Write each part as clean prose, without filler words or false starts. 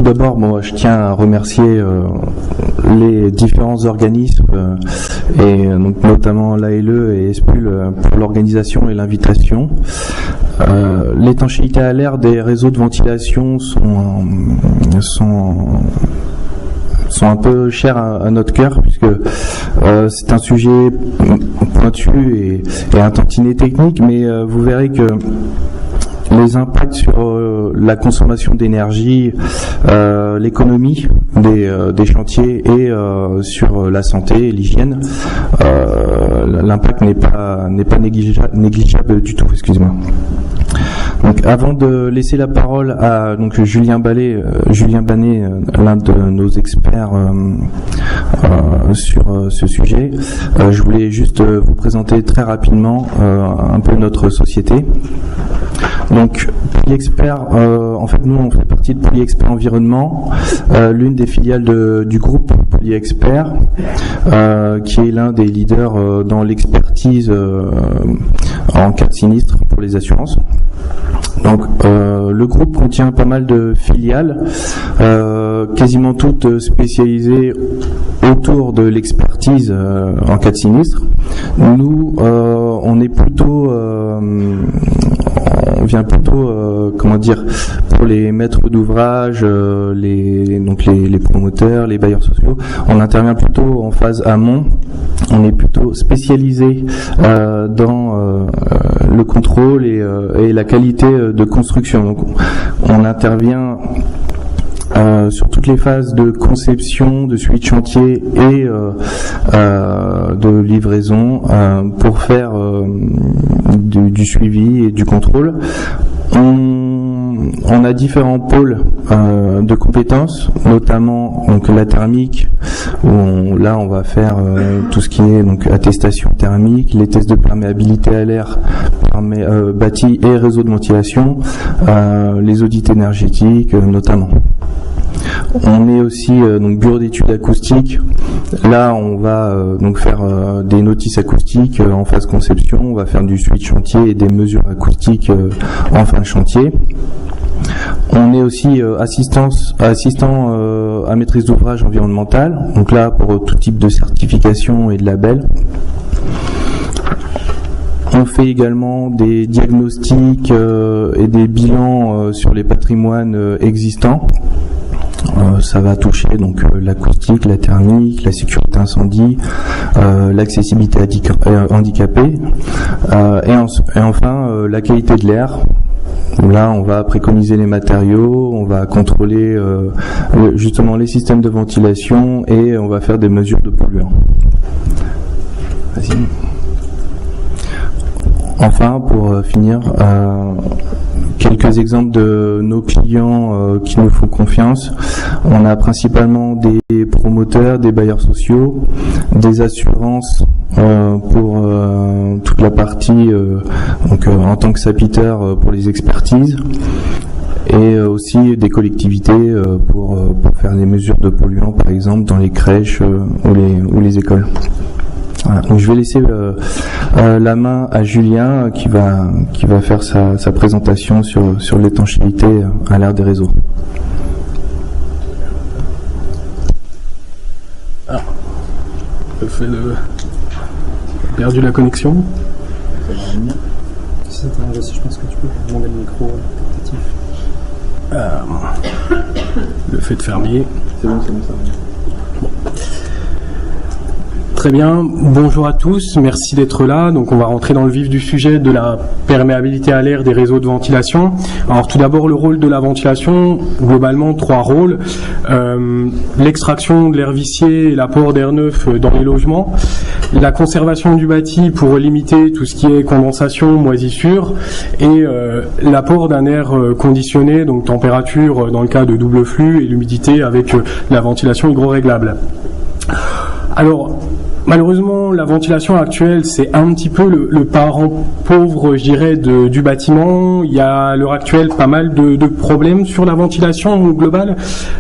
tout d'abord, moi, je tiens à remercier les différents organismes et donc notamment l'ALE et ESPUL pour l'organisation et l'invitation. L'étanchéité à l'air des réseaux de ventilation sont un peu chers à notre cœur, puisque c'est un sujet pointu et un tantinet technique, mais vous verrez que les impacts sur la consommation d'énergie, l'économie des chantiers et sur la santé et l'hygiène, l'impact n'est pas négligeable du tout. Excusez-moi. Donc, avant de laisser la parole à Julien Banet, l'un de nos experts sur ce sujet, je voulais juste vous présenter très rapidement un peu notre société. Donc, Polyexpert, en fait, nous, on fait partie de Polyexpert Environnement, l'une des filiales du groupe Polyexpert, qui est l'un des leaders dans l'expertise en cas de sinistre pour les assurances. Donc, le groupe contient pas mal de filiales, quasiment toutes spécialisées autour de l'expertise en cas de sinistre. Nous, on vient plutôt, pour les maîtres d'ouvrage, les promoteurs, les bailleurs sociaux. On intervient plutôt en phase amont. On est plutôt spécialisé dans le contrôle et la qualité de construction. Donc, on intervient sur toutes les phases de conception, de suivi de chantier et de livraison pour faire du suivi et du contrôle. On a différents pôles de compétences, notamment donc la thermique, où on va faire tout ce qui est donc attestation thermique, les tests de perméabilité à l'air, bâti et réseau de ventilation, les audits énergétiques notamment. On est aussi bureau d'études acoustiques. Là, on va faire des notices acoustiques en phase conception. On va faire du suivi de chantier et des mesures acoustiques en fin de chantier. On est aussi assistant à maîtrise d'ouvrage environnementale. Donc là, pour tout type de certification et de label. On fait également des diagnostics et des bilans sur les patrimoines existants. Ça va toucher donc l'acoustique, la thermique, la sécurité incendie, l'accessibilité handicapée et enfin la qualité de l'air. Là, on va préconiser les matériaux, on va contrôler justement les systèmes de ventilation et on va faire des mesures de polluants. Vas-y. Enfin, pour finir, quelques exemples de nos clients qui nous font confiance. On a principalement des promoteurs, des bailleurs sociaux, des assurances pour toute la partie en tant que sapiteur pour les expertises, et aussi des collectivités pour faire des mesures de polluants, par exemple dans les crèches ou les écoles. Voilà. Donc je vais laisser la main à Julien qui va faire sa présentation sur l'étanchéité à l'air des réseaux. Ah, le fait de perdu la connexion. Si ça t'arrange aussi, je pense que tu peux demander le micro portatif. Le fait de fermer. C'est bon ça. Bon. Très bien, bonjour à tous, merci d'être là. Donc on va rentrer dans le vif du sujet de la perméabilité à l'air des réseaux de ventilation. Alors tout d'abord le rôle de la ventilation, globalement 3 rôles. L'extraction de l'air vicié et l'apport d'air neuf dans les logements. La conservation du bâti pour limiter tout ce qui est condensation, moisissure. Et l'apport d'un air conditionné, donc température dans le cas de double flux et l'humidité avec la ventilation hygroréglable. Alors, malheureusement, la ventilation actuelle, c'est un petit peu le parent pauvre, je dirais, du bâtiment. Il y a à l'heure actuelle pas mal de problèmes sur la ventilation globale.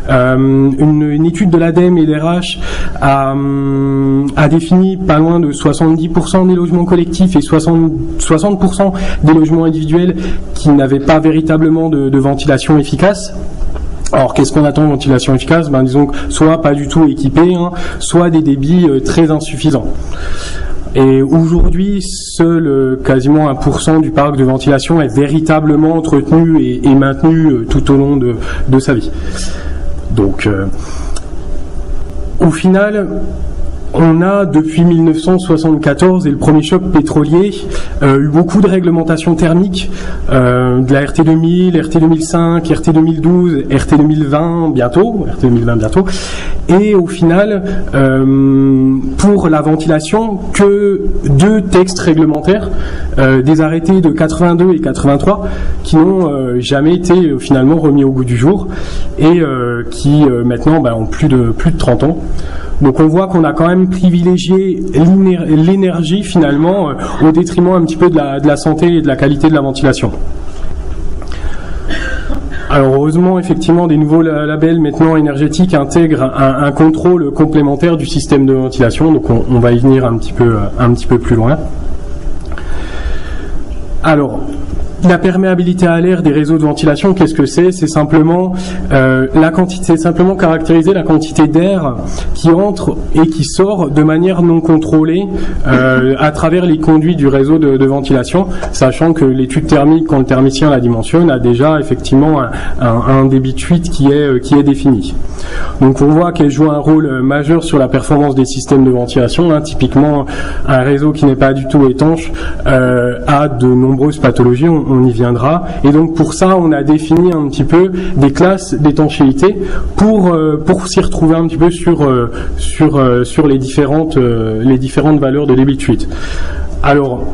Une étude de l'ADEME et l'RH a défini pas loin de 70% des logements collectifs et 60% des logements individuels qui n'avaient pas véritablement de ventilation efficace. Alors, qu'est-ce qu'on attend de ventilation efficace? Disons que soit pas du tout équipé, soit des débits très insuffisants. Et aujourd'hui, seul quasiment 1% du parc de ventilation est véritablement entretenu et maintenu tout au long de sa vie. Donc, au final, on a depuis 1974 et le premier choc pétrolier eu beaucoup de réglementations thermiques, de la RT 2000, RT 2005, RT 2012, RT 2020 bientôt, et au final pour la ventilation que 2 textes réglementaires, des arrêtés de 82 et 83 qui n'ont jamais été finalement remis au goût du jour et qui maintenant ont plus de 30 ans. Donc on voit qu'on a quand même privilégié l'énergie finalement au détriment un petit peu de la santé et de la qualité de la ventilation. Alors heureusement, effectivement, des nouveaux labels maintenant énergétiques intègrent un contrôle complémentaire du système de ventilation, donc on va y venir un petit peu plus loin. Alors, la perméabilité à l'air des réseaux de ventilation, qu'est-ce que c'est? C'est simplement caractériser la quantité d'air qui entre et qui sort de manière non contrôlée à travers les conduits du réseau de ventilation, sachant que l'étude thermique, quand le thermicien la dimensionne, a déjà effectivement un débit de fuite qui est défini. Donc on voit qu'elle joue un rôle majeur sur la performance des systèmes de ventilation. Typiquement, un réseau qui n'est pas du tout étanche a de nombreuses pathologies. On y viendra. Et donc pour ça, on a défini un petit peu des classes d'étanchéité pour s'y retrouver un petit peu sur les différentes valeurs de débit de fuite. Alors,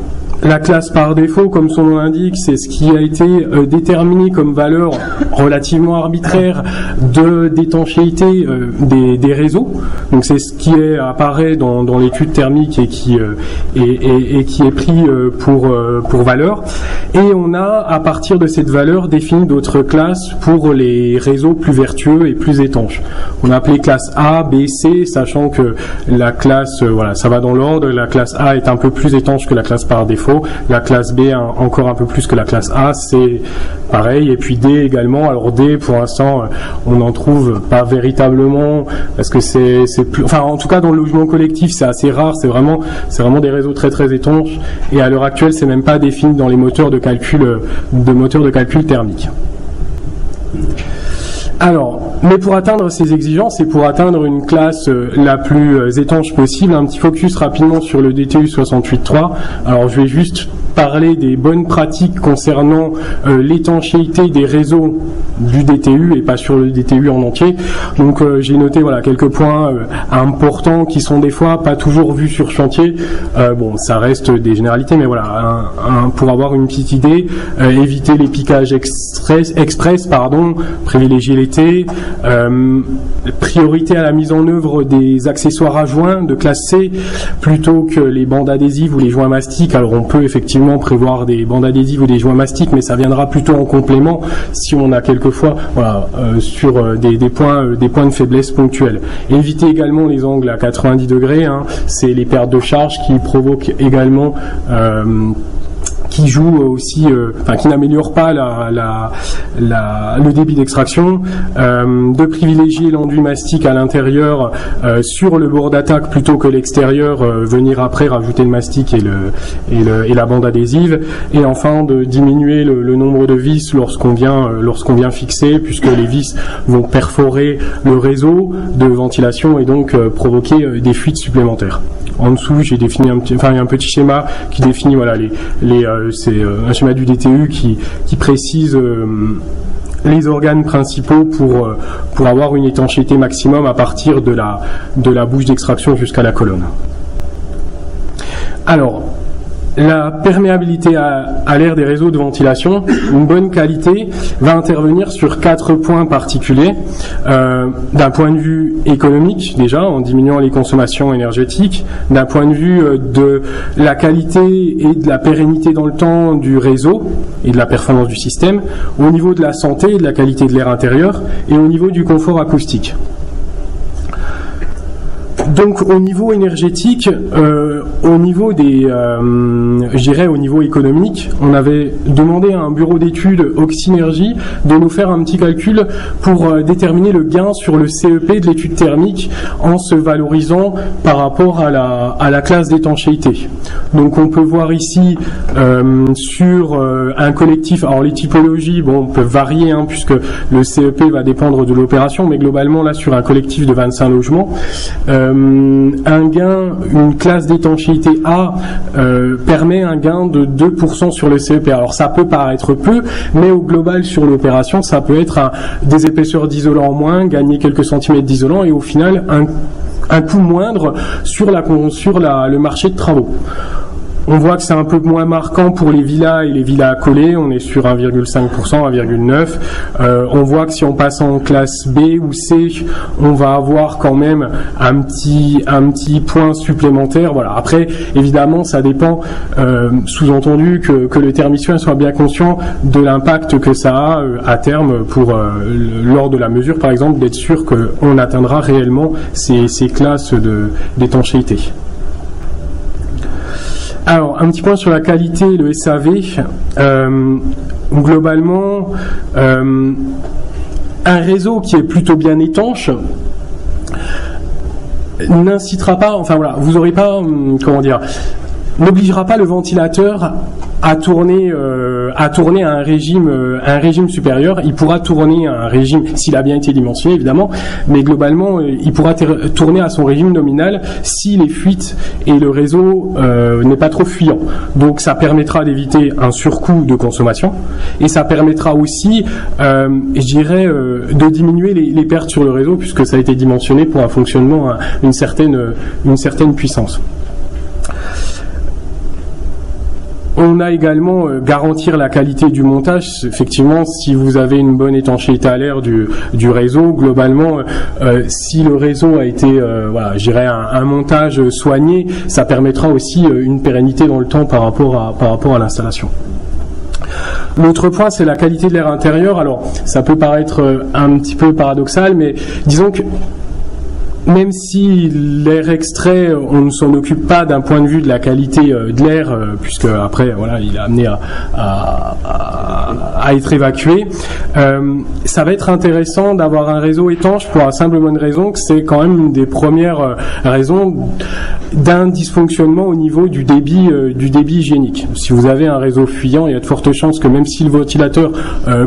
la classe par défaut, comme son nom l'indique, c'est ce qui a été déterminé comme valeur relativement arbitraire d'étanchéité des réseaux. Donc c'est ce qui apparaît dans l'étude thermique et qui est pris pour valeur. Et on a, à partir de cette valeur, défini d'autres classes pour les réseaux plus vertueux et plus étanches. On a appelé classe A, B, C, sachant que la classe, ça va dans l'ordre. La classe A est un peu plus étanche que la classe par défaut. La classe B encore un peu plus que la classe A, c'est pareil. Et puis D également. Alors D, pour l'instant, on n'en trouve pas véritablement parce que c'est plus, enfin en tout cas dans le logement collectif, c'est assez rare. C'est vraiment des réseaux très très étanches. Et à l'heure actuelle, c'est même pas défini dans les moteurs de calcul thermique. Alors, mais pour atteindre ces exigences et pour atteindre une classe la plus étanche possible, un petit focus rapidement sur le DTU 68.3. Alors, je vais juste parler des bonnes pratiques concernant l'étanchéité des réseaux du DTU et pas sur le DTU en entier. Donc, j'ai noté quelques points importants qui sont des fois pas toujours vus sur chantier. Ça reste des généralités, mais pour avoir une petite idée, éviter les piquages express, privilégier l'été, priorité à la mise en œuvre des accessoires à joints de classe C plutôt que les bandes adhésives ou les joints mastiques. Alors on peut effectivement prévoir des bandes adhésives ou des joints mastiques, mais ça viendra plutôt en complément si on a quelquefois sur des points de faiblesse ponctuels. Éviter également les angles à 90 degrés, c'est les pertes de charge qui provoquent également qui joue aussi, qui n'améliore pas le débit d'extraction, de privilégier l'enduit mastic à l'intérieur sur le bord d'attaque plutôt que l'extérieur, venir après rajouter le mastic et la bande adhésive, et enfin de diminuer le nombre de vis lorsqu'on vient fixer, puisque les vis vont perforer le réseau de ventilation et donc provoquer des fuites supplémentaires. En dessous, j'ai défini un petit schéma qui définit c'est un schéma du DTU qui précise les organes principaux pour avoir une étanchéité maximum à partir de la bouche d'extraction jusqu'à la colonne. Alors, la perméabilité à l'air des réseaux de ventilation, une bonne qualité, va intervenir sur 4 points particuliers. D'un point de vue économique, déjà, en diminuant les consommations énergétiques, d'un point de vue de la qualité et de la pérennité dans le temps du réseau et de la performance du système, au niveau de la santé et de la qualité de l'air intérieur, et au niveau du confort acoustique. Donc au niveau énergétique, au niveau des, je dirais au niveau économique, on avait demandé à un bureau d'études Oxynergie de nous faire un petit calcul pour déterminer le gain sur le CEP de l'étude thermique en se valorisant par rapport à la classe d'étanchéité. Donc on peut voir ici sur un collectif, alors les typologies peuvent varier puisque le CEP va dépendre de l'opération, mais globalement là sur un collectif de 25 logements, un gain, une classe d'étanchéité A permet un gain de 2% sur le CEP. Alors ça peut paraître peu, mais au global sur l'opération, ça peut être des épaisseurs d'isolant en moins, gagner quelques centimètres d'isolant et au final un coût moindre sur le marché de travaux. On voit que c'est un peu moins marquant pour les villas et les villas accolées, on est sur 1,5%, 1,9%. On voit que si on passe en classe B ou C, on va avoir quand même un petit point supplémentaire. Voilà. Après, évidemment, ça dépend, sous-entendu que le thermicien soit bien conscient de l'impact que ça a à terme pour lors de la mesure, par exemple, d'être sûr qu'on atteindra réellement ces classes d'étanchéité. Alors, un petit point sur la qualité et le SAV. Globalement, un réseau qui est plutôt bien étanche n'incitera pas, vous n'aurez pas, n'obligera pas le ventilateur à tourner à un régime supérieur. Il pourra tourner à un régime, s'il a bien été dimensionné évidemment, mais globalement il pourra tourner à son régime nominal si les fuites et le réseau n'est pas trop fuyant. Donc ça permettra d'éviter un surcoût de consommation et ça permettra aussi, de diminuer les pertes sur le réseau puisque ça a été dimensionné pour un fonctionnement à une certaine puissance. On a également garantir la qualité du montage. Effectivement, si vous avez une bonne étanchéité à l'air du réseau, globalement, si le réseau a été, un montage soigné, ça permettra aussi une pérennité dans le temps par rapport à l'installation. L'autre point, c'est la qualité de l'air intérieur. Alors, ça peut paraître un petit peu paradoxal, mais disons que même si l'air extrait, on ne s'en occupe pas d'un point de vue de la qualité de l'air, puisque après, il est amené à être évacué, ça va être intéressant d'avoir un réseau étanche pour la simple bonne raison que c'est quand même une des premières raisons d'un dysfonctionnement au niveau du débit hygiénique. Si vous avez un réseau fuyant, il y a de fortes chances que même si le ventilateur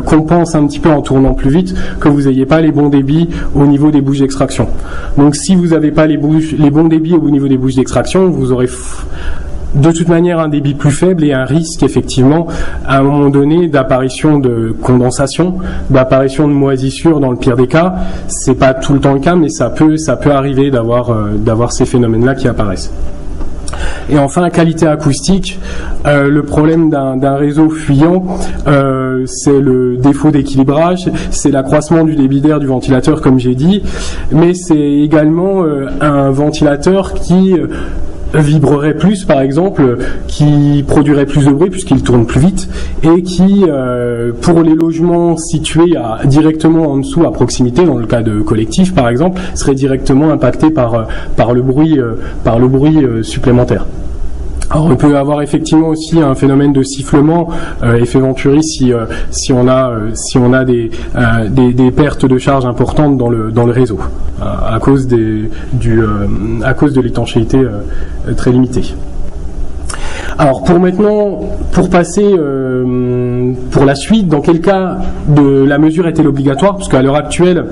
compense un petit peu en tournant plus vite, que vous n'ayez pas les bons débits au niveau des bouches d'extraction. Donc si vous n'avez pas les bons débits au niveau des bouches d'extraction, vous aurez de toute manière un débit plus faible et un risque effectivement à un moment donné d'apparition de condensation, d'apparition de moisissure dans le pire des cas. C'est pas tout le temps le cas, mais ça peut arriver d'avoir ces phénomènes-là qui apparaissent. Et enfin, la qualité acoustique, le problème d'un réseau fuyant, c'est le défaut d'équilibrage, c'est l'accroissement du débit d'air du ventilateur, comme j'ai dit, mais c'est également un ventilateur qui vibrerait plus, par exemple, qui produirait plus de bruit puisqu'il tourne plus vite et qui, pour les logements situés directement en dessous, à proximité, dans le cas de collectif par exemple, serait directement impacté par le bruit supplémentaire. Alors on peut avoir effectivement aussi un phénomène de sifflement, effet Venturi, si on a des pertes de charge importantes dans le réseau à cause de l'étanchéité très limitée. Alors pour passer pour la suite, dans quel cas la mesure est-elle obligatoire, parce qu'à l'heure actuelle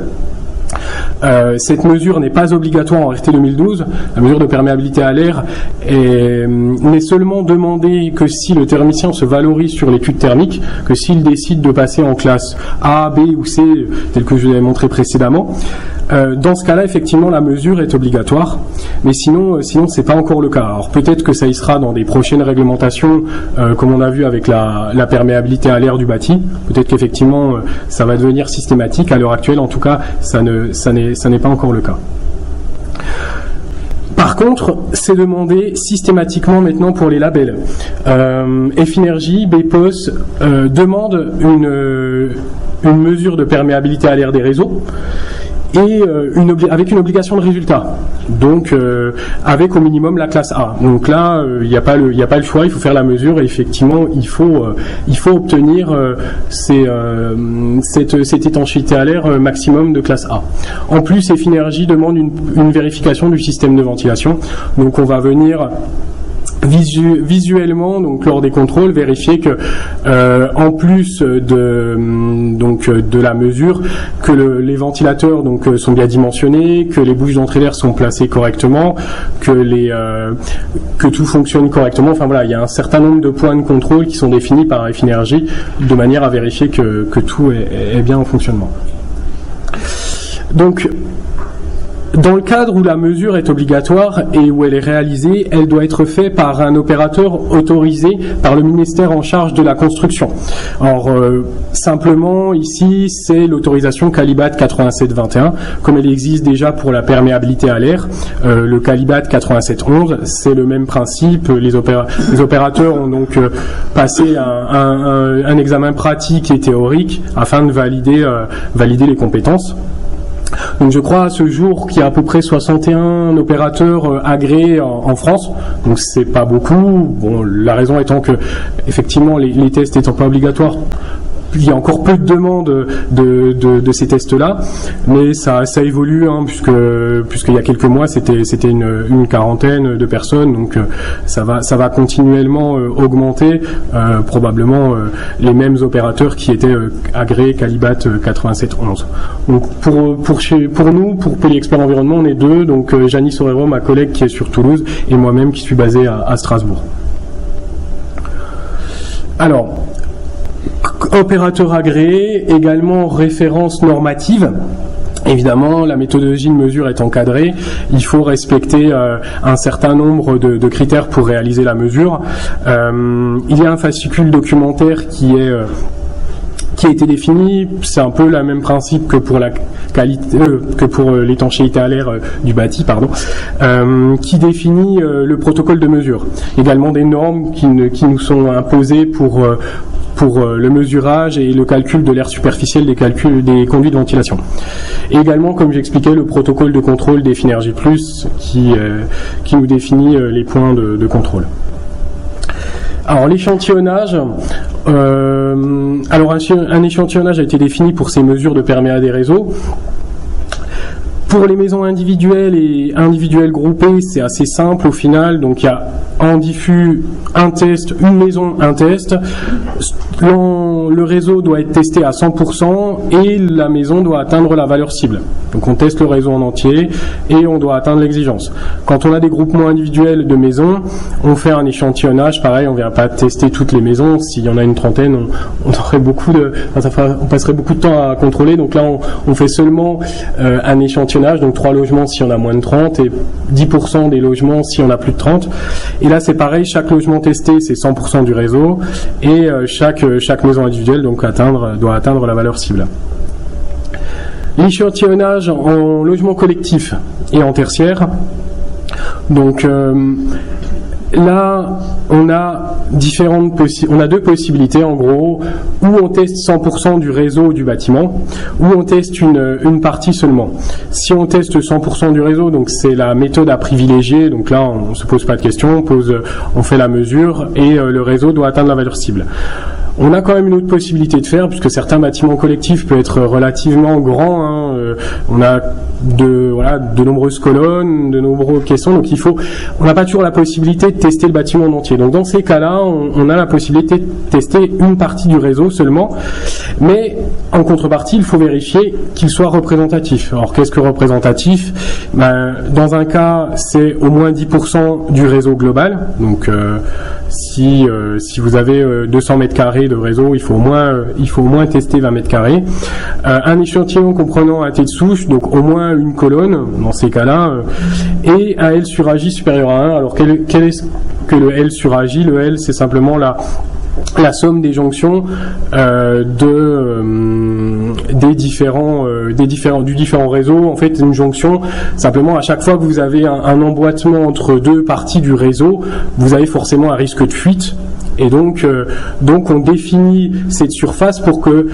cette mesure n'est pas obligatoire en RT 2012. La mesure de perméabilité à l'air n'est seulement demandée que si le thermicien se valorise sur l'étude thermique, que s'il décide de passer en classe A, B ou C, tel que je vous avais montré précédemment. Dans ce cas-là, effectivement, la mesure est obligatoire, mais sinon c'est pas encore le cas. Alors peut-être que ça y sera dans des prochaines réglementations, comme on a vu avec la perméabilité à l'air du bâti. Peut-être qu'effectivement ça va devenir systématique. À l'heure actuelle, en tout cas, ça n'est pas encore le cas. Par contre, c'est demandé systématiquement maintenant pour les labels. F-Energy, BPOS demande une mesure de perméabilité à l'air des réseaux. et avec une obligation de résultat. Donc avec au minimum la classe A. Donc là, il n'y a pas le choix, il faut faire la mesure et effectivement il faut obtenir cette étanchéité à l'air maximum de classe A. En plus, Efinergy demande une vérification du système de ventilation. Donc on va venir visuellement, donc lors des contrôles, vérifier que en plus de la mesure, que les ventilateurs donc sont bien dimensionnés, que les bouches d'entrée d'air sont placées correctement, que tout fonctionne correctement. Enfin voilà, il y a un certain nombre de points de contrôle qui sont définis par Efinergy de manière à vérifier que tout est bien en fonctionnement. Donc dans le cadre où la mesure est obligatoire et où elle est réalisée, elle doit être faite par un opérateur autorisé par le ministère en charge de la construction. Alors, simplement, ici, c'est l'autorisation Calibat 8721, comme elle existe déjà pour la perméabilité à l'air. Le Calibat 8711, c'est le même principe. Les opérateurs ont donc passé un examen pratique et théorique afin de valider les compétences. Donc je crois à ce jour qu'il y a à peu près 61 opérateurs agréés en France, donc c'est pas beaucoup. Bon, la raison étant que effectivement les tests étant pas obligatoires, il y a encore peu de demandes de ces tests-là, mais ça évolue, hein, puisqu'il y a quelques mois c'était une quarantaine de personnes, donc ça va continuellement augmenter, probablement les mêmes opérateurs qui étaient agréés Calibat 8711. Donc pour nous, pour Pays Expert Environnement, on est deux, donc Janice Sorero, ma collègue qui est sur Toulouse, et moi-même qui suis basé à Strasbourg. Alors, opérateur agréé, également référence normative. Évidemment, la méthodologie de mesure est encadrée. Il faut respecter un certain nombre de critères pour réaliser la mesure. Il y a un fascicule documentaire qui a été défini. C'est un peu le même principe que pour la qualité, que pour l'étanchéité à l'air du bâti, qui définit le protocole de mesure. Également des normes qui nous sont imposées pour le mesurage et le calcul de l'air superficiel des conduits de ventilation. Et également, comme j'expliquais, le protocole de contrôle d'Efinergy Plus qui nous définit les points de contrôle. Alors l'échantillonnage, un échantillonnage a été défini pour ces mesures de perméa des réseaux. Pour les maisons individuelles et individuelles groupées, c'est assez simple au final. Donc il y a en diffus un test, une maison, un test. Le réseau doit être testé à 100% et la maison doit atteindre la valeur cible. Donc on teste le réseau en entier et on doit atteindre l'exigence. Quand on a des groupements individuels de maisons, on fait un échantillonnage. Pareil, on ne vient pas tester toutes les maisons. S'il y en a une trentaine, on passerait beaucoup de temps à contrôler. Donc là, on fait seulement un échantillonnage. Donc 3 logements si on a moins de 30 et 10% des logements si on a plus de 30. Et là, c'est pareil. Chaque logement testé, c'est 100% du réseau et chaque maison individuelle doit atteindre la valeur cible. L'échantillonnage en logement collectif et en tertiaire. Donc là, on a deux possibilités en gros, où on teste 100% du réseau du bâtiment, où on teste une partie seulement. Si on teste 100% du réseau, donc c'est la méthode à privilégier, donc là on se pose pas de questions, on fait la mesure et le réseau doit atteindre la valeur cible. On a quand même une autre possibilité de faire, puisque certains bâtiments collectifs peuvent être relativement grands, hein. On a de nombreuses colonnes, de nombreux caissons, donc on n'a pas toujours la possibilité de tester le bâtiment en entier. Donc dans ces cas-là, on a la possibilité de tester une partie du réseau seulement, mais en contrepartie, il faut vérifier qu'il soit représentatif. Alors qu'est-ce que représentatif ? Dans un cas, c'est au moins 10% du réseau global, donc si vous avez 200 mètres carrés de réseau, il faut au moins tester 20 mètres carrés. Un échantillon comprenant un T de souche, donc au moins une colonne, dans ces cas-là, et un L sur AJ supérieur à 1. Alors quel est que le L sur AJ ? Le L, c'est simplement la somme des jonctions du différent réseau. En fait, une jonction, simplement à chaque fois que vous avez un emboîtement entre deux parties du réseau, vous avez forcément un risque de fuite. Et donc on définit cette surface pour que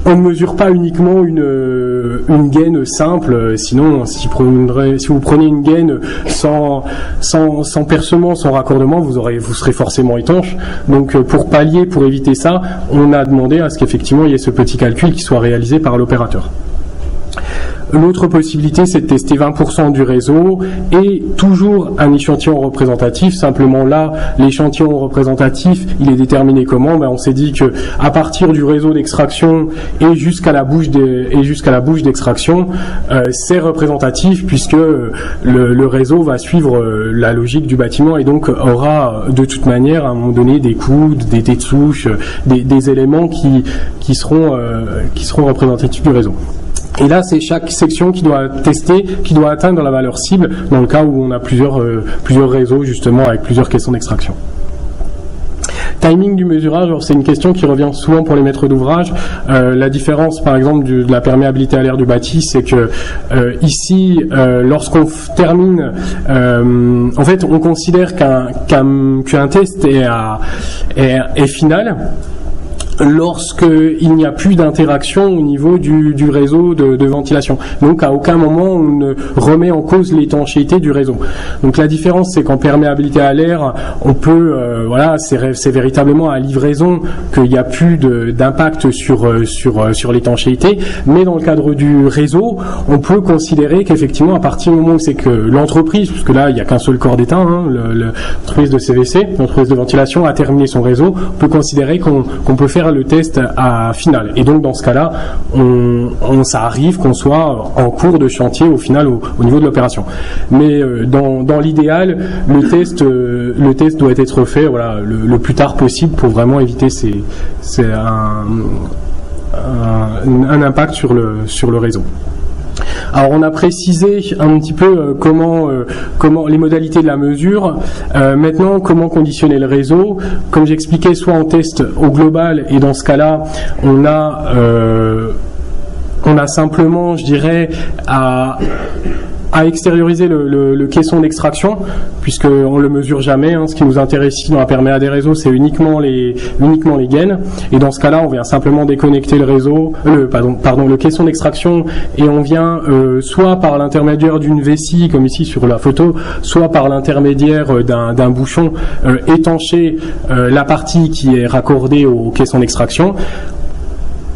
on ne mesure pas uniquement une gaine simple. Sinon, si vous prenez une gaine sans percement, sans raccordement, vous serez forcément étanche. Donc pour éviter ça, on a demandé à ce qu'effectivement il y ait ce petit calcul qui soit réalisé par l'opérateur. L'autre possibilité, c'est de tester 20% du réseau et toujours un échantillon représentatif. Simplement là, l'échantillon représentatif, il est déterminé comment ? On s'est dit que à partir du réseau d'extraction et jusqu'à la bouche d'extraction, c'est représentatif puisque le réseau va suivre la logique du bâtiment et donc aura de toute manière à un moment donné des coudes, des têtes de souche, des éléments qui seront représentatifs du réseau. Et là, c'est chaque section qui doit atteindre la valeur cible dans le cas où on a plusieurs réseaux justement avec plusieurs questions d'extraction. Timing du mesurage, c'est une question qui revient souvent pour les maîtres d'ouvrage. La différence, par exemple, de la perméabilité à l'air du bâti, c'est que ici, lorsqu'on termine, en fait, on considère qu'un test est final lorsqu'il n'y a plus d'interaction au niveau du réseau de ventilation. Donc à aucun moment on ne remet en cause l'étanchéité du réseau. Donc la différence, c'est qu'en perméabilité à l'air, on peut, c'est véritablement à livraison qu'il n'y a plus d'impact sur l'étanchéité, mais dans le cadre du réseau, on peut considérer qu'effectivement à partir du moment où c'est que l'entreprise, puisque là il n'y a qu'un seul corps d'état, l'entreprise de CVC, l'entreprise de ventilation a terminé son réseau, on peut considérer qu'on peut faire le test à final. Et donc dans ce cas-là, ça arrive qu'on soit en cours de chantier au final au niveau de l'opération. Mais dans l'idéal, le test doit être fait le plus tard possible pour vraiment éviter un impact sur le réseau. Alors on a précisé un petit peu comment les modalités de la mesure. Maintenant, comment conditionner le réseau. Comme j'expliquais, soit on teste au global et dans ce cas-là, on a simplement, je dirais, à extérioriser le caisson d'extraction, puisqu'on le mesure jamais. Ce qui nous intéresse ici dans la perméa des réseaux, c'est uniquement les gaines. Et dans ce cas-là, on vient simplement déconnecter le caisson d'extraction, et on vient soit par l'intermédiaire d'une vessie, comme ici sur la photo, soit par l'intermédiaire d'un bouchon étancher la partie qui est raccordée au caisson d'extraction.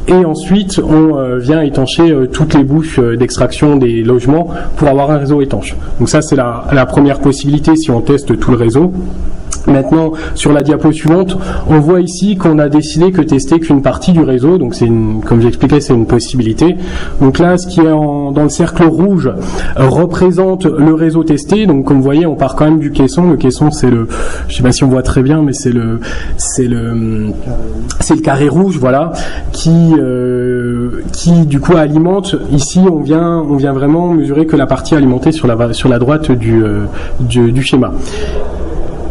Et ensuite, on vient étancher toutes les bouches d'extraction des logements pour avoir un réseau étanche. Donc ça, c'est la première possibilité si on teste tout le réseau. Maintenant, sur la diapo suivante, on voit ici qu'on a décidé que tester qu'une partie du réseau. Donc comme j'expliquais, c'est une possibilité. Donc là, ce qui est dans le cercle rouge représente le réseau testé. Donc comme vous voyez, on part quand même du caisson. Le caisson, c'est je sais pas si on voit très bien, mais c'est le carré rouge, voilà, qui du coup alimente. Ici, on vient vraiment mesurer que la partie alimentée sur la droite du schéma.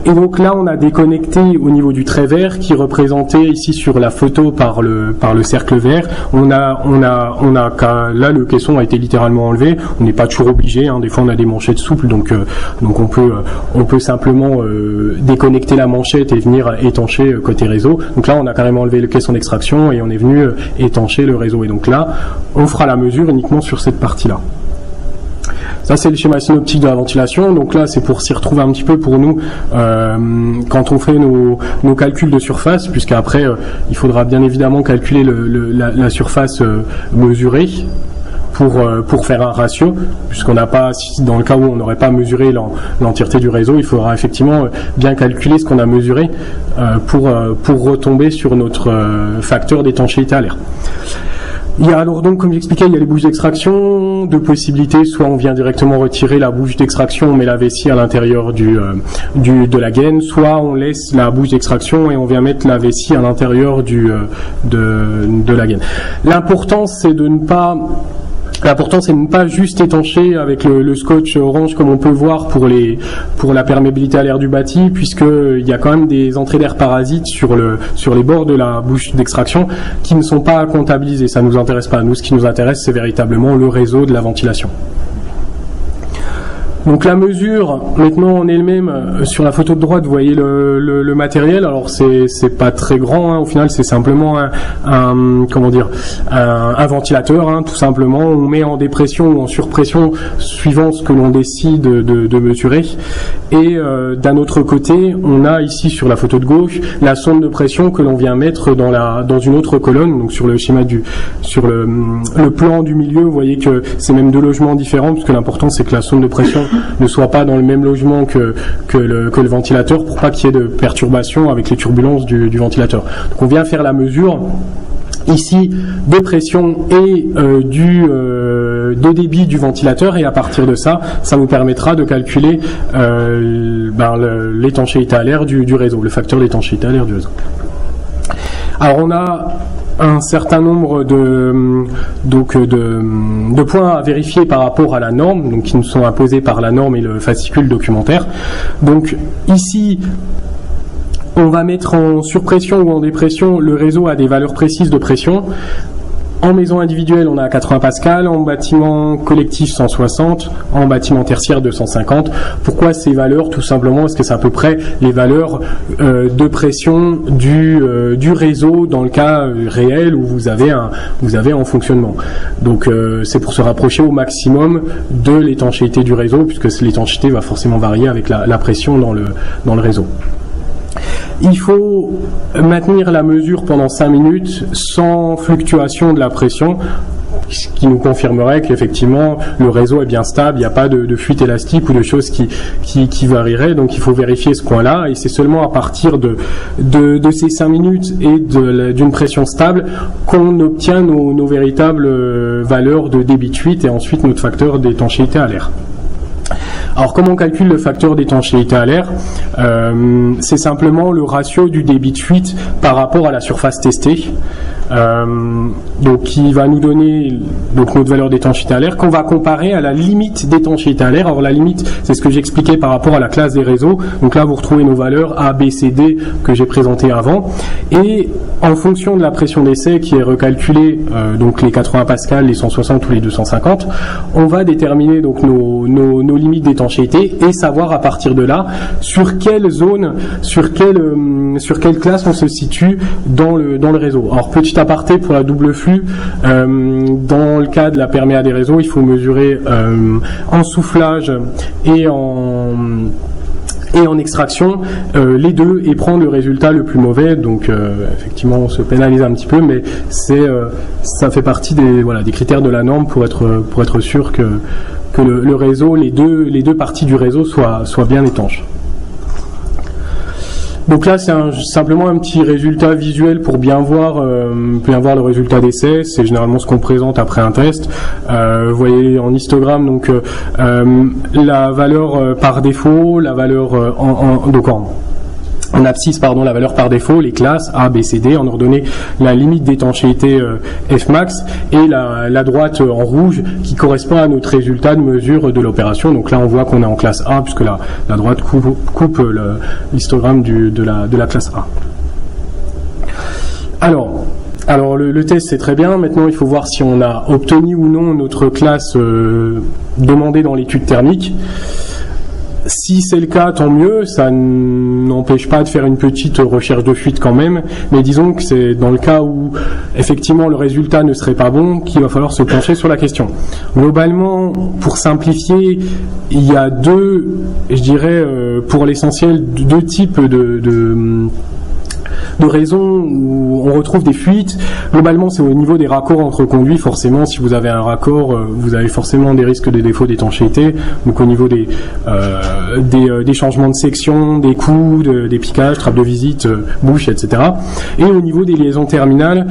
Et donc là, on a déconnecté au niveau du trait vert qui est représenté ici sur la photo par le cercle vert. Là, le caisson a été littéralement enlevé. On n'est pas toujours obligé. Des fois, on a des manchettes souples, donc on peut simplement déconnecter la manchette et venir étancher côté réseau. Donc là, on a carrément enlevé le caisson d'extraction et on est venu étancher le réseau. Et donc là, on fera la mesure uniquement sur cette partie-là. Ça, c'est le schéma synoptique de la ventilation. Donc là, c'est pour s'y retrouver un petit peu pour nous quand on fait nos calculs de surface, puisqu'après, il faudra bien évidemment calculer la surface mesurée pour faire un ratio, puisqu'on n'a pas, dans le cas où on n'aurait pas mesuré l'entièreté du réseau, il faudra effectivement bien calculer ce qu'on a mesuré pour retomber sur notre facteur d'étanchéité à l'air. Alors donc, comme j'expliquais, il y a les bouches d'extraction, deux possibilités, soit on vient directement retirer la bouche d'extraction, on met la vessie à l'intérieur de la gaine, soit on laisse la bouche d'extraction et on vient mettre la vessie à l'intérieur de la gaine. L'important, c'est de ne pas juste étancher avec le scotch orange comme on peut voir pour la perméabilité à l'air du bâti, puisqu'il y a quand même des entrées d'air parasites sur les bords de la bouche d'extraction qui ne sont pas comptabilisées. Ça nous intéresse pas. Nous, ce qui nous intéresse, c'est véritablement le réseau de la ventilation. Donc la mesure, maintenant en elle-même, sur la photo de droite, vous voyez le matériel. Alors c'est pas très grand, hein. Au final c'est simplement un ventilateur, hein, tout simplement. On met en dépression ou en surpression suivant ce que l'on décide de mesurer. Et d'un autre côté, on a ici sur la photo de gauche la sonde de pression que l'on vient mettre dans une autre colonne. Donc sur le schéma sur le plan du milieu, vous voyez que c'est même deux logements différents, puisque l'important c'est que la sonde de pression ne soit pas dans le même logement que le ventilateur, pour pas qu'il y ait de perturbations avec les turbulences du ventilateur. Donc on vient faire la mesure ici de pression et de débit du ventilateur, et à partir de ça vous permettra de calculer l'étanchéité à l'air du réseau, le facteur d'étanchéité à l'air du réseau. Alors on a un certain nombre de points à vérifier par rapport à la norme, donc qui nous sont imposés par la norme et le fascicule documentaire. Donc ici, on va mettre en surpression ou en dépression le réseau à des valeurs précises de pression. En maison individuelle, on a 80 pascal, en bâtiment collectif 160, en bâtiment tertiaire 250. Pourquoi ces valeurs? Tout simplement parce que c'est à peu près les valeurs de pression du réseau dans le cas réel où vous avez en fonctionnement. Donc c'est pour se rapprocher au maximum de l'étanchéité du réseau, puisque l'étanchéité va forcément varier avec la pression dans le réseau. Il faut maintenir la mesure pendant 5 minutes sans fluctuation de la pression, ce qui nous confirmerait qu'effectivement le réseau est bien stable, il n'y a pas de fuite élastique ou de choses qui varieraient. Donc il faut vérifier ce point-là, et c'est seulement à partir de ces 5 minutes et d'une pression stable qu'on obtient nos véritables valeurs de débit de fuite et ensuite notre facteur d'étanchéité à l'air. Alors comment on calcule le facteur d'étanchéité à l'air? C'est simplement le ratio du débit de fuite par rapport à la surface testée. Donc qui va nous donner notre valeur d'étanchéité à l'air qu'on va comparer à la limite d'étanchéité à l'air. Alors la limite, c'est ce que j'expliquais par rapport à la classe des réseaux. Donc là vous retrouvez nos valeurs A, B, C, D que j'ai présentées avant, et en fonction de la pression d'essai qui est recalculée, donc les 80 pascal, les 160 ou les 250, on va déterminer donc nos limites d'étanchéité et savoir à partir de là sur quelle zone, sur quelle classe on se situe dans le réseau. Alors petit aparté pour la double flux, dans le cas de la perméa des réseaux, il faut mesurer en soufflage et en extraction les deux et prendre le résultat le plus mauvais. Donc effectivement on se pénalise un petit peu, mais ça fait partie des critères de la norme pour être sûr que le réseau, les deux parties du réseau soient bien étanches. Donc là, c'est simplement un petit résultat visuel pour bien voir le résultat d'essai. C'est généralement ce qu'on présente après un test. Vous voyez en histogramme donc la valeur par défaut, la valeur en abscisse, la valeur par défaut, les classes A, B, C, D, on a redonné la limite d'étanchéité F max, et la droite en rouge qui correspond à notre résultat de mesure de l'opération. Donc là on voit qu'on est en classe A, puisque la droite coupe l'histogramme de la classe A. Alors le test c'est très bien, maintenant il faut voir si on a obtenu ou non notre classe demandée dans l'étude thermique. Si c'est le cas, tant mieux, ça n'empêche pas de faire une petite recherche de fuite quand même, mais disons que c'est dans le cas où effectivement le résultat ne serait pas bon qu'il va falloir se pencher sur la question. Globalement, pour simplifier, il y a pour l'essentiel, deux types de raisons où on retrouve des fuites. Globalement, c'est au niveau des raccords entre conduits. Forcément, si vous avez un raccord, vous avez forcément des risques de défaut d'étanchéité. Donc au niveau des changements de section, des coups, des piquages, trappes de visite, bouches, etc. Et au niveau des liaisons terminales,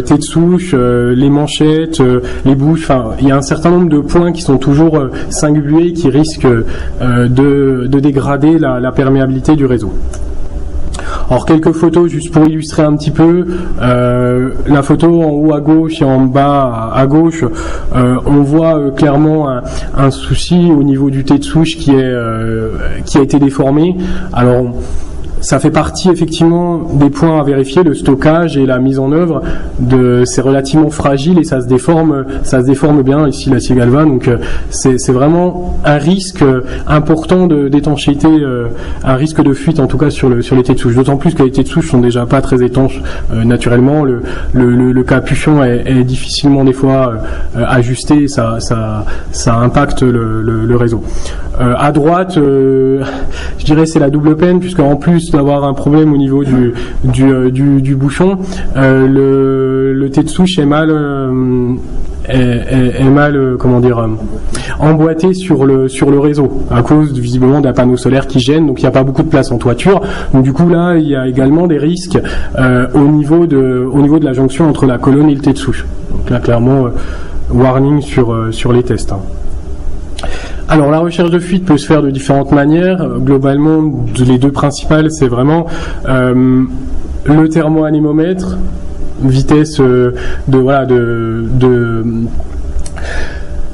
tête de souche, les manchettes, les bouches, il y a un certain nombre de points qui sont toujours singuliers, qui risquent de dégrader la perméabilité du réseau. Alors quelques photos juste pour illustrer un petit peu. La photo en haut à gauche et en bas à gauche, on voit clairement un souci au niveau du tête de souche qui a été déformé. Alors ça fait partie effectivement des points à vérifier. Le stockage et la mise en œuvre c'est relativement fragile et ça se déforme bien ici l'acier galva. Donc c'est vraiment un risque important d'étanchéité, un risque de fuite en tout cas sur les têtes de souche. D'autant plus que les têtes de souche sont déjà pas très étanches naturellement. Le capuchon est difficilement des fois ajusté. Ça impacte le réseau. À droite, je dirais c'est la double peine puisque en plus d'avoir un problème au niveau du bouchon, le tête de souche est mal emboîté sur le réseau à cause visiblement d'un panneau solaire qui gêne, donc il n'y a pas beaucoup de place en toiture. Donc du coup là il y a également des risques au niveau de la jonction entre la colonne et le tête de souche. Donc là clairement warning sur les tests. Alors la recherche de fuite peut se faire de différentes manières. Globalement, les deux principales, c'est vraiment le thermoanémomètre, vitesse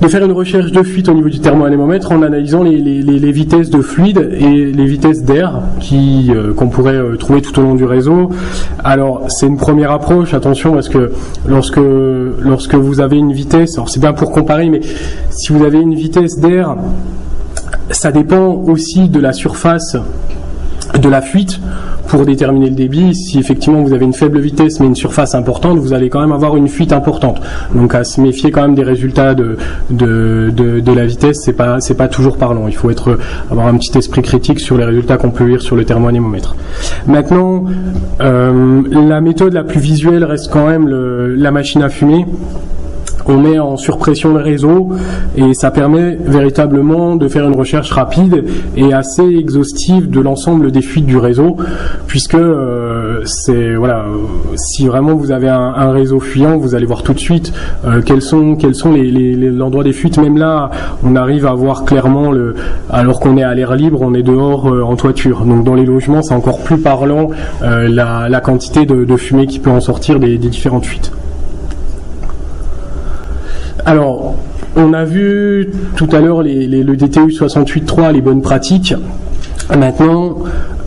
de faire une recherche de fuite au niveau du thermoanémomètre en analysant les vitesses de fluide et les vitesses d'air qu'on pourrait trouver tout au long du réseau. Alors c'est une première approche, attention parce que lorsque vous avez une vitesse, alors c'est bien pour comparer, mais si vous avez une vitesse d'air, ça dépend aussi de la surface de la fuite pour déterminer le débit. Si effectivement vous avez une faible vitesse mais une surface importante, vous allez quand même avoir une fuite importante. Donc à se méfier quand même des résultats de la vitesse, c'est pas toujours parlant. Il faut avoir un petit esprit critique sur les résultats qu'on peut lire sur le thermoanémomètre. Maintenant, la méthode la plus visuelle reste quand même la machine à fumer. On met en surpression le réseau et ça permet véritablement de faire une recherche rapide et assez exhaustive de l'ensemble des fuites du réseau, puisque si vraiment vous avez un réseau fuyant, vous allez voir tout de suite quels sont l'endroit des fuites. Même là, on arrive à voir clairement alors qu'on est à l'air libre, on est dehors en toiture. Donc dans les logements, c'est encore plus parlant la quantité de fumée qui peut en sortir des différentes fuites. Alors, on a vu tout à l'heure le DTU 68.3, les bonnes pratiques. Maintenant,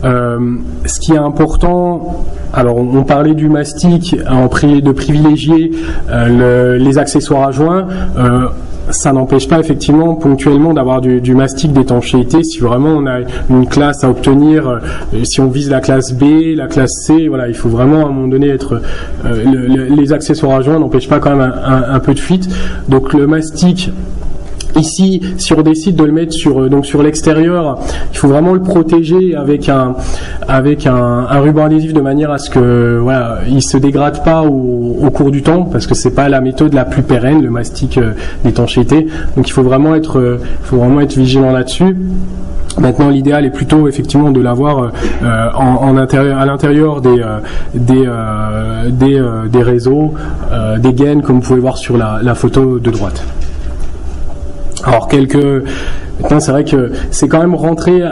ce qui est important, alors on parlait du mastic, de privilégier les accessoires à joint. Ça n'empêche pas effectivement ponctuellement d'avoir du mastic d'étanchéité si vraiment on a une classe à obtenir, si on vise la classe B, la classe C, voilà, il faut vraiment à un moment donné être les accessoires à joint n'empêchent pas quand même un peu de fuite. Donc le mastic ici, si on décide de le mettre sur l'extérieur, il faut vraiment le protéger avec un ruban adhésif de manière à ce que il se dégrade pas au cours du temps, parce que c'est pas la méthode la plus pérenne, le mastic d'étanchéité. Donc il faut vraiment être vigilant là-dessus. Maintenant, l'idéal est plutôt effectivement de l'avoir à l'intérieur des réseaux, des gaines, comme vous pouvez voir sur la photo de droite. Alors maintenant c'est vrai que c'est quand même rentré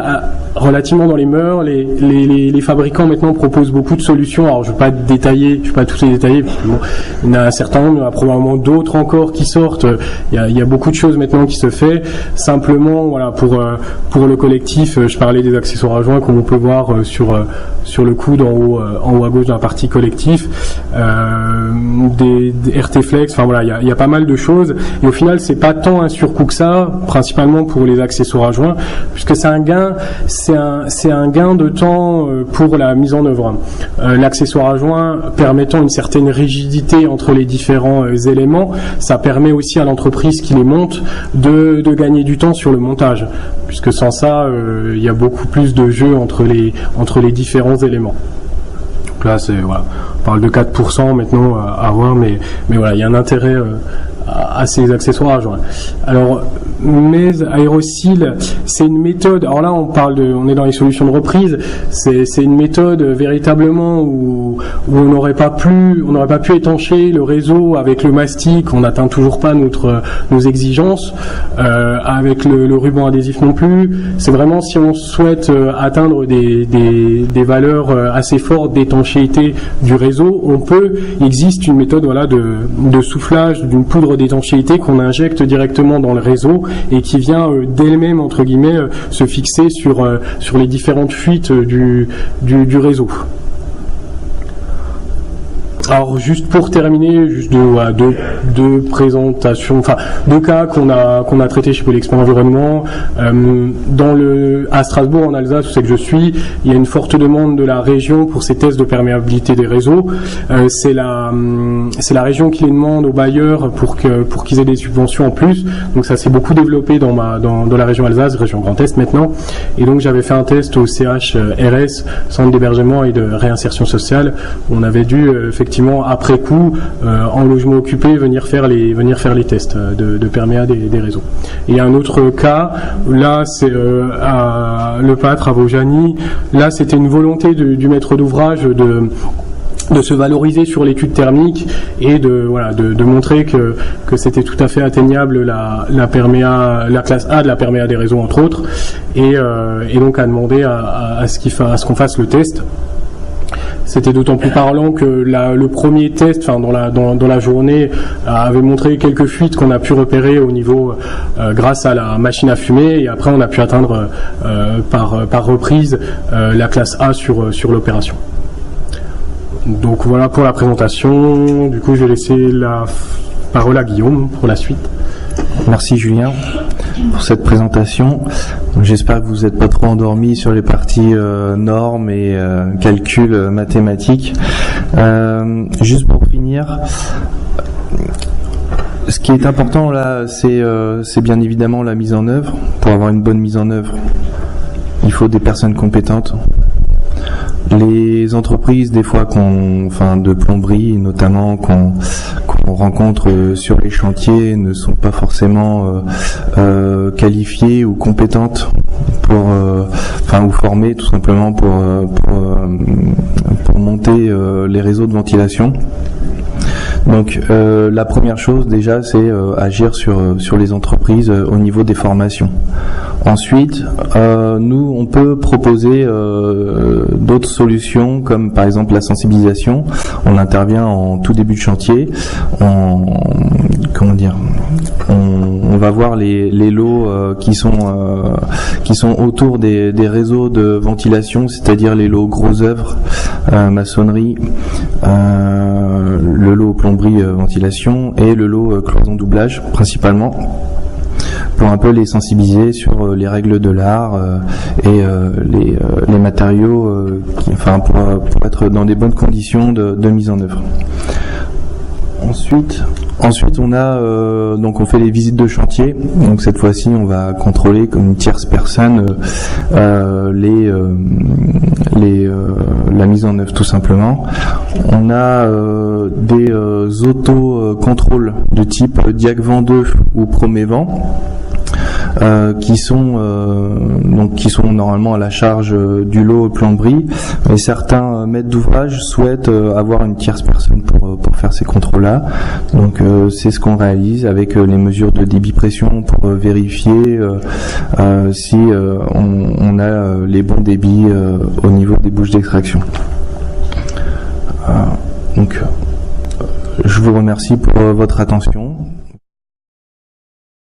relativement dans les mœurs. Les fabricants maintenant proposent beaucoup de solutions. Alors je vais pas tous les détailler. Il y en a un certain nombre, il y en a probablement d'autres encore qui sortent. Il y a beaucoup de choses maintenant qui se fait. Simplement pour le collectif, je parlais des accessoires à joint comme on peut voir sur le coude en haut à gauche dans la partie collectif, des RT Flex. Enfin il y a pas mal de choses. Et au final c'est pas tant un surcoût que ça, principalement pour les accessoires à joint, puisque c'est un gain de temps pour la mise en œuvre. L'accessoire à joint permettant une certaine rigidité entre les différents éléments, ça permet aussi à l'entreprise qui les monte de gagner du temps sur le montage, puisque sans ça, il y a beaucoup plus de jeu entre les différents éléments. Donc là, on parle de 4% maintenant à voir, mais voilà, il y a un intérêt à ces accessoires à joint. Alors, mais Aeroseal, c'est une méthode. Alors là, on est dans les solutions de reprise. C'est une méthode véritablement où on n'aurait pas pu étancher le réseau avec le mastic. On n'atteint toujours pas nos exigences avec le ruban adhésif non plus. C'est vraiment si on souhaite atteindre des valeurs assez fortes d'étanchéité du réseau, il existe une méthode de soufflage d'une poudre d'étanchéité qu'on injecte directement dans le réseau et qui vient d'elle-même, entre guillemets, se fixer sur les différentes fuites du réseau. Alors juste pour terminer, juste deux présentations, enfin deux cas qu'on a traités chez Polexpo Environnement. À Strasbourg, en Alsace, où c'est que je suis, il y a une forte demande de la région pour ces tests de perméabilité des réseaux. C'est la région qui les demande aux bailleurs pour qu'ils aient des subventions en plus. Donc ça s'est beaucoup développé dans la région Alsace, région Grand Est maintenant. Et donc j'avais fait un test au CHRS, Centre d'hébergement et de réinsertion sociale. On avait dû effectivement après coup en logement occupé venir faire les tests de perméa des réseaux. Et il y a un autre cas, là c'est à Le Pâtre à Vaujany. Là c'était une volonté du maître d'ouvrage de se valoriser sur l'étude thermique et de montrer que c'était tout à fait atteignable la classe A de la perméa des réseaux entre autres, et donc a demandé à ce qu'on fasse le test. C'était d'autant plus parlant que le premier test, dans la journée, avait montré quelques fuites qu'on a pu repérer au niveau grâce à la machine à fumer, et après on a pu atteindre par reprise la classe A sur l'opération. Donc voilà pour la présentation. Du coup, je vais laisser la parole à Guillaume pour la suite. Merci Julien pour cette présentation. J'espère que vous n'êtes pas trop endormis sur les parties normes et calculs mathématiques. Juste pour finir, ce qui est important là, c'est bien évidemment la mise en œuvre. Pour avoir une bonne mise en œuvre, il faut des personnes compétentes. Les entreprises, des fois, de plomberie, notamment, qu'on rencontre sur les chantiers, ne sont pas forcément qualifiées ou compétentes ou formées tout simplement pour monter les réseaux de ventilation. Donc la première chose déjà, c'est agir sur les entreprises au niveau des formations. Ensuite, nous on peut proposer d'autres solutions, comme par exemple la sensibilisation. On intervient en tout début de chantier. On va voir les lots qui sont autour des réseaux de ventilation, c'est-à-dire les lots gros œuvres, maçonnerie, le lot plomberie ventilation et le lot cloison doublage principalement, pour un peu les sensibiliser sur les règles de l'art et les matériaux pour être dans des bonnes conditions de mise en œuvre. Ensuite, on a donc on fait les visites de chantier. Donc cette fois-ci, on va contrôler comme une tierce personne la mise en œuvre tout simplement. On a des auto-contrôles de type Diagvent 2 ou Promévent. Qui sont normalement à la charge du lot plomberie, et certains maîtres d'ouvrage souhaitent avoir une tierce personne pour faire ces contrôles-là. Donc c'est ce qu'on réalise avec les mesures de débit-pression pour vérifier si on a les bons débits au niveau des bouches d'extraction. Donc je vous remercie pour votre attention.